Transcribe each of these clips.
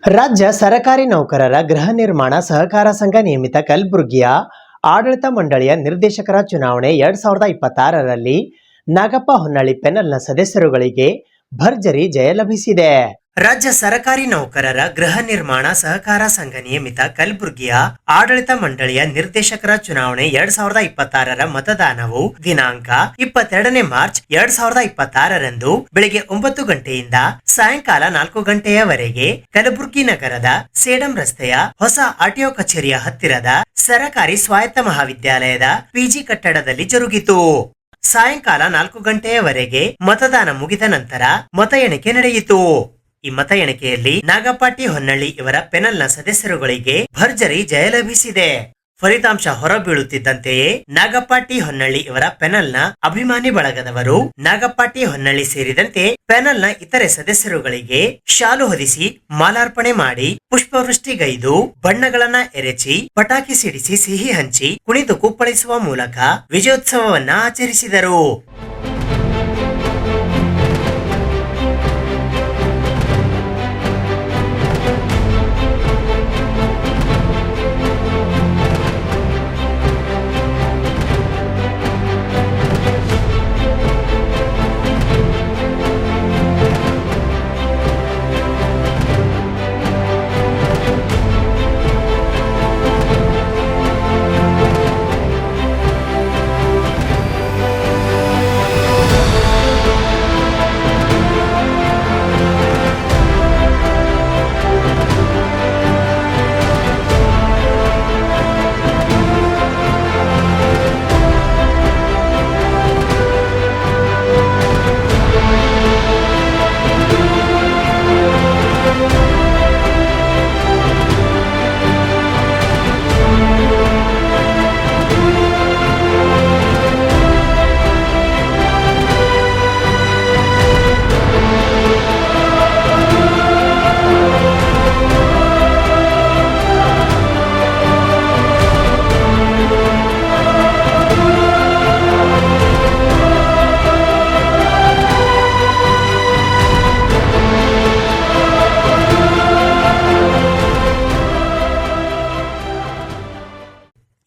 ರಾಜ್ಯ ಸರಕಾರಿ ನೌಕರರ ಗೃಹ ನಿರ್ಮಾಣ ಸಹಕಾರ ಸಂಘ ನಿಯಮಿತ ಕಲಬುರಗಿಯ ಆಡಳಿತ ಮಂಡಳಿಯ ನಿರ್ದೇಶಕರ ಚುನಾವಣೆ 2026ರಲ್ಲಿ ನಾಗಪ್ಪ ಹೊನ್ನಳ್ಳಿ ಪೆನಲ್ನ ಸದಸ್ಯರುಗಳಿಗೆ ಭರ್ಜರಿ ಜಯ ಲಭಿಸಿದೆ. ರಾಜ್ಯ ಸರಕಾರಿ ನೌಕರರ ಗೃಹ ನಿರ್ಮಾಣ ಸಹಕಾರ ಸಂಘ ನಿಯಮಿತ ಕಲಬುರಗಿಯ ಆಡಳಿತ ಮಂಡಳಿಯ ನಿರ್ದೇಶಕರ ಚುನಾವಣೆ 2026ರ ಮತದಾನವು ದಿನಾಂಕ 22ನೇ ಮಾರ್ಚ್ 2026ರಂದು ಬೆಳಿಗ್ಗೆ 9 ಗಂಟೆಯಿಂದ ಸಾಯಂಕಾಲ 4 ಗಂಟೆಯವರೆಗೆ ಕಲಬುರಗಿ ನಗರದ ಸೇಡಂ ರಸ್ತೆಯ ಹೊಸ ಆರ್ಟಿಒ ಕಚೇರಿಯ ಹತ್ತಿರದ ಸರಕಾರಿ ಸ್ವಾಯತ್ತ ಮಹಾವಿದ್ಯಾಲಯದ ಪಿಜಿ ಕಟ್ಟಡದಲ್ಲಿ ಜರುಗಿತು. ಸಾಯಂಕಾಲ 4 ಗಂಟೆಯವರೆಗೆ ಮತದಾನ ಮುಗಿದ ನಂತರ ಮತ ಎಣಿಕೆ ನಡೆಯಿತು. ಈ ಮತ ಎಣಿಕೆಯಲ್ಲಿ ನಾಗಪ್ಪ ಹೊನ್ನಳ್ಳಿ ಇವರ ಪೆನಲ್ನ ಸದಸ್ಯರುಗಳಿಗೆ ಭರ್ಜರಿ ಜಯ ಲಭಿಸಿದೆ. ಫಲಿತಾಂಶ ಹೊರಬೀಳುತ್ತಿದ್ದಂತೆಯೇ ನಾಗಪ್ಪ ಹೊನ್ನಳ್ಳಿ ಇವರ ಪೆನಲ್ನ ಅಭಿಮಾನಿ ಬಳಗದವರು ನಾಗಪ್ಪ ಹೊನ್ನಳ್ಳಿ ಸೇರಿದಂತೆ ಪೆನಲ್ನ ಇತರೆ ಸದಸ್ಯರುಗಳಿಗೆ ಶಾಲು ಹೊದಿಸಿ ಮಾಲಾರ್ಪಣೆ ಮಾಡಿ ಪುಷ್ಪವೃಷ್ಟಿಗೈದು ಬಣ್ಣಗಳನ್ನ ಎರಚಿ ಪಟಾಕಿ ಸಿಡಿಸಿ ಸಿಹಿ ಹಂಚಿ ಕುಣಿದು ಕುಪ್ಪಳಿಸುವ ಮೂಲಕ ವಿಜಯೋತ್ಸವವನ್ನ ಆಚರಿಸಿದರು.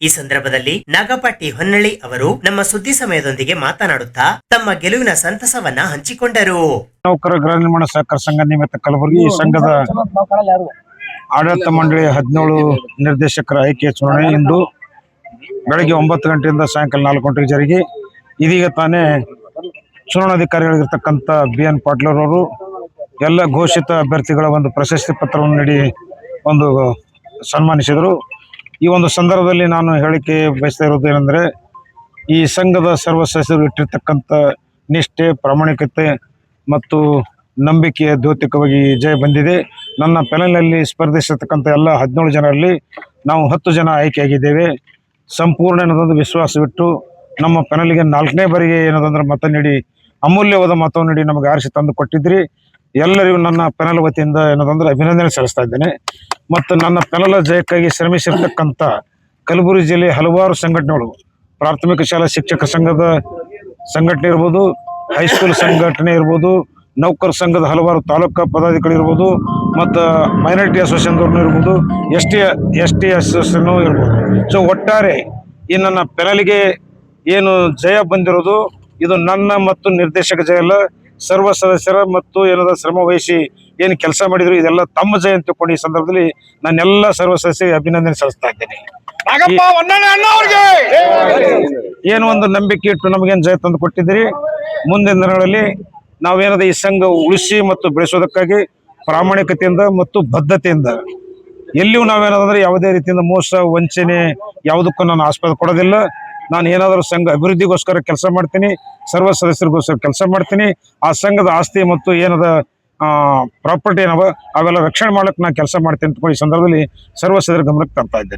ಈ ಸಂದರ್ಭದಲ್ಲಿ ನಾಗಪ್ಪ ಹೊನ್ನಳ್ಳಿ ಅವರು ನಮ್ಮ ಸುದ್ದಿ ಸಮಯದೊಂದಿಗೆ ಮಾತನಾಡುತ್ತಾ ತಮ್ಮ ಗೆಲುವಿನ ಸಂತಸವನ್ನ ಹಂಚಿಕೊಂಡರು. ನೌಕರ ಗೃಹ ನಿರ್ಮಾಣ ಸಹಕಾರ ಸಂಘ ನಿಯಮಿತ ಕಲಬುರಗಿ ಈ ಸಂಘದ ಆಡಳಿತ ಮಂಡಳಿ 17 ನಿರ್ದೇಶಕರ ಆಯ್ಕೆಯ ಚುನಾವಣೆ ಇಂದು ಬೆಳಗ್ಗೆ 9 ಗಂಟೆಯಿಂದ ಸಾಯಂಕಾಲ 4 ಗಂಟೆಗೆ ಜರುಗಿ ಇದೀಗ ತಾನೇ ಚುನಾವಣಾಧಿಕಾರಿಗಳಿರ್ತಕ್ಕಂಥ BN ಪಾಟೀಲ್ ಅವರು ಎಲ್ಲ ಘೋಷಿತ ಅಭ್ಯರ್ಥಿಗಳ ಒಂದು ಪ್ರಶಸ್ತಿ ಪತ್ರವನ್ನು ನೀಡಿ ಒಂದು ಸನ್ಮಾನಿಸಿದರು. ಈ ಒಂದು ಸಂದರ್ಭದಲ್ಲಿ ನಾನು ಹೇಳಿಕೆ ಬಯಸ್ತಾ ಇರೋದು ಏನಂದರೆ, ಈ ಸಂಘದ ಸರ್ವ ಸದಸ್ಯರು ಇಟ್ಟಿರ್ತಕ್ಕಂಥ ನಿಷ್ಠೆ, ಪ್ರಾಮಾಣಿಕತೆ ಮತ್ತು ನಂಬಿಕೆಯ ದ್ಯೋತಕವಾಗಿ ಜಯ ಬಂದಿದೆ. ನನ್ನ ಪೆನಲ್ನಲ್ಲಿ ಸ್ಪರ್ಧಿಸಿರ್ತಕ್ಕಂಥ ಎಲ್ಲ 17 ಜನರಲ್ಲಿ ನಾವು 10 ಜನ ಆಯ್ಕೆಯಾಗಿದ್ದೇವೆ. ಸಂಪೂರ್ಣ ಏನದೊಂದು ವಿಶ್ವಾಸವಿಟ್ಟು ನಮ್ಮ ಪೆನಲ್ಗೆ 4ನೇ ಬಾರಿಗೆ ಏನದಂದ್ರೆ ಮತ ನೀಡಿ ಅಮೂಲ್ಯವಾದ ಮತವನ್ನು ನೀಡಿ ನಮಗೆ ಆರಿಸಿ ತಂದು ಕೊಟ್ಟಿದ್ರಿ. ಎಲ್ಲರಿಗೂ ನನ್ನ ಪೆನಲ್ ವತಿಯಿಂದ ಏನದಂದ್ರೆ ಅಭಿನಂದನೆ ಸಲ್ಲಿಸ್ತಾ ಇದ್ದೇನೆ. ಮತ್ತು ನನ್ನ ಪೆನಲ್ ಜಯಕ್ಕಾಗಿ ಶ್ರಮಿಸಿರ್ತಕ್ಕಂಥ ಕಲಬುರಗಿ ಜಿಲ್ಲೆ ಹಲವಾರು ಸಂಘಟನೆಗಳು, ಪ್ರಾಥಮಿಕ ಶಾಲಾ ಶಿಕ್ಷಕ ಸಂಘದ ಸಂಘಟನೆ ಇರ್ಬೋದು, ಹೈಸ್ಕೂಲ್ ಸಂಘಟನೆ ಇರ್ಬೋದು, ನೌಕರ ಸಂಘದ ಹಲವಾರು ತಾಲೂಕಾ ಪದಾಧಿಕಾರಿ ಇರ್ಬೋದು, ಮತ್ತು ಮೈನಾರಿಟಿ ಅಸೋಸಿಯೇಷನ್ದವ್ರನ್ನೂ ಇರ್ಬೋದು, ಎಸ್ ಟಿ ಅಸೋಸಿಯೇಷನ್ ಇರ್ಬೋದು. ಸೊ ಒಟ್ಟಾರೆ ಈ ನನ್ನ ಪೆನಲ್ಗೆ ಏನು ಜಯ ಬಂದಿರೋದು ಇದು ನನ್ನ ಮತ್ತು ನಿರ್ದೇಶಕ ಜಯ ಅಲ್ಲ, ಸರ್ವ ಸದಸ್ಯರ ಮತ್ತು ಏನದ ಶ್ರಮ ವಹಿಸಿ ಏನು ಕೆಲಸ ಮಾಡಿದ್ರು ಇದೆಲ್ಲ ತಮ್ಮ ಜಯ ಅಂತ ತಿಳ್ಕೊಂಡು ಈ ಸಂದರ್ಭದಲ್ಲಿ ನಾನೆಲ್ಲ ಸರ್ವ ಸದಸ್ಯರಿಗೆ ಅಭಿನಂದನೆ ಸಲ್ಲಿಸ್ತಾ ಇದ್ದೇನೆ. ಏನು ಒಂದು ನಂಬಿಕೆ ಇಟ್ಟು ನಮಗೇನು ಜಯ ತಂದು ಕೊಟ್ಟಿದ್ದೀರಿ. ಮುಂದಿನ ದಿನಗಳಲ್ಲಿ ನಾವೇನದ ಈ ಸಂಘ ಉಳಿಸಿ ಮತ್ತು ಬೆಳೆಸೋದಕ್ಕಾಗಿ ಪ್ರಾಮಾಣಿಕತೆಯಿಂದ ಮತ್ತು ಬದ್ಧತೆಯಿಂದ ಎಲ್ಲಿಯೂ ನಾವೇನದಂದ್ರೆ ಯಾವುದೇ ರೀತಿಯಿಂದ ಮೋಸ ವಂಚನೆ ಯಾವುದಕ್ಕೂ ನಾನು ಆಸ್ಪದ ಕೊಡೋದಿಲ್ಲ. ನಾನು ಏನಾದರೂ ಸಂಘ ಅಭಿವೃದ್ಧಿಗೋಸ್ಕರ ಕೆಲಸ ಮಾಡ್ತೀನಿ, ಸರ್ವ ಸದಸ್ಯರಿಗೋಸ್ಕರ ಕೆಲಸ ಮಾಡ್ತೀನಿ. ಆ ಸಂಘದ ಆಸ್ತಿ ಮತ್ತು ಏನದ ಪ್ರಾಪರ್ಟಿ ಏನವ ಅವೆಲ್ಲ ರಕ್ಷಣೆ ಮಾಡಕ್ಕೆ ನಾನು ಕೆಲಸ ಮಾಡ್ತೀನಿ ಅಂತ ಈ ಸಂದರ್ಭದಲ್ಲಿ ಸರ್ವ ಸದಸ್ಯರ ಗಮನಕ್ಕೆ ತರ್ತಾ ಇದ್ದೇನೆ.